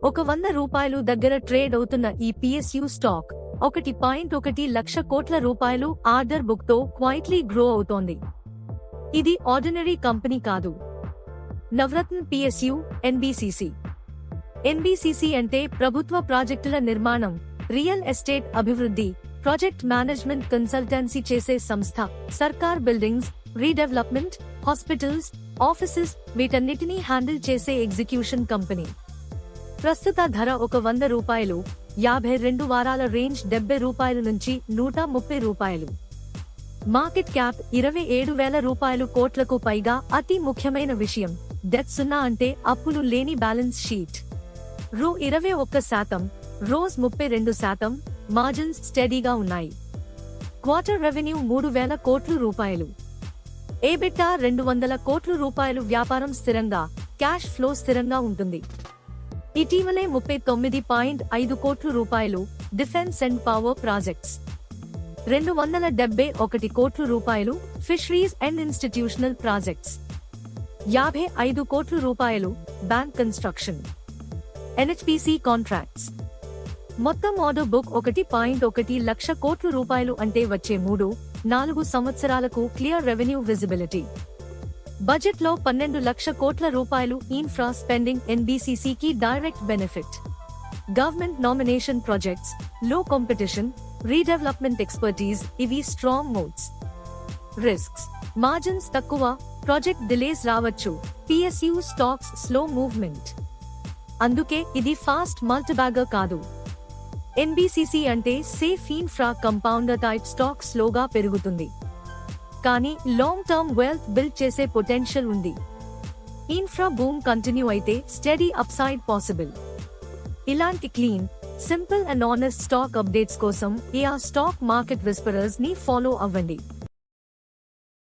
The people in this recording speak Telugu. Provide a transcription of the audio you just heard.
ఒక 100 రూపాయలు దగ్గర ట్రేడ్ అవుతున్న ఈ PSU స్టాక్ 1.1 లక్ష కోట్ల రూపాయలు ఆర్డర్ బుక్ తో క్వైట్లీ గ్రో అవుతోంది. ఇది ఆర్డినరీ కంపెనీ కాదు. నవరత్న PSU NBCC. NBCC అంటే ప్రభుత్వ ప్రాజెక్టుల నిర్మాణం, రియల్ ఎస్టేట్ అభివృద్ధి, ప్రాజెక్ట్ మేనేజ్మెంట్ కన్సల్టెన్సీ చేసే సంస్థ. సర్కార్ బిల్డింగ్స్, రీడెవలప్మెంట్, హాస్పిటల్స్, ఆఫీసెస్ వీటన్నిటినీ హ్యాండిల్ చేసే ఎగ్జిక్యూషన్ కంపెనీ. ప్రస్తుత ధర ఒక 100 రూపాయలు, 52 వారాల రేంజ్ 70 రూపాయల నుంచి 130 రూపాయలు. మార్కెట్ క్యాప్ 27,000 రూపాయలు కోట్లకు పైగా. అతి ముఖ్యమైన విషయం, డెట్ 0 అంటే అప్పులు లేని బ్యాలెన్స్ షీట్. 21%, రోజ్ 32%, మార్జిన్స్ స్టెడీగా ఉన్నాయి. క్వార్టర్ రెవెన్యూ 3,000 కోట్ల రూపాయలు, EBITDA 200 కోట్ల రూపాయలు. వ్యాపారం స్థిరంగా, క్యాష్ ఫ్లో స్థిరంగా ఉంటుంది. ఇటీవలే 39.5 కోట్ల రూపాయలు డిఫెన్స్ అండ్ పవర్ ప్రాజెక్ట్స్, 271 కోట్ల రూపాయలు ఫిషరీస్ అండ్ ఇన్స్టిట్యూషనల్ ప్రాజెక్ట్స్, 55 కోట్ల రూపాయలు బ్యాంక్ కన్స్ట్రక్షన్, NHPC కాంట్రాక్ట్స్. మొత్తం ఆర్డర్ బుక్ 1.1 లక్ష కోట్ల రూపాయలు అంటే వచ్చే 3-4 సంవత్సరాలకు క్లియర్ రెవెన్యూ విజిబిలిటీ. బడ్జెట్ లో 12 లక్ష కోట్ల రూపాయలు ఇన్ఫ్రా స్పెండింగ్. NBCC కి direct benefit. Government nomination projects, లో కాంపిటీషన్, రీడెవలప్మెంట్ ఎక్స్పర్టీస్ ఇవి స్ట్రాంగ్ మోడ్స్. రిస్క్స్, మార్జిన్స్ తక్కువ, ప్రాజెక్ట్ డిలేస్ రావచ్చు. PSU స్టాక్స్ స్లో మూవ్మెంట్, అందుకే ఇది ఫాస్ట్ మల్టిబ్యాగర్ కాదు. NBCC అంటే safe infra compounder type stock. స్లోగా పెరుగుతుంది కానీ లాంగ్ టర్మ్ వెల్త్ బిల్డ్ చేసే పొటెన్షియల్ ఉంది. ఇన్ఫ్రా బూమ్ కంటిన్యూ అయితే స్టెడీ అప్సైడ్ పాసిబుల్. ఇలాంటి clean, simple and honest stock updates కోసం AR స్టాక్ మార్కెట్ విస్పరర్స్ ని ఫాలో అవ్వండి.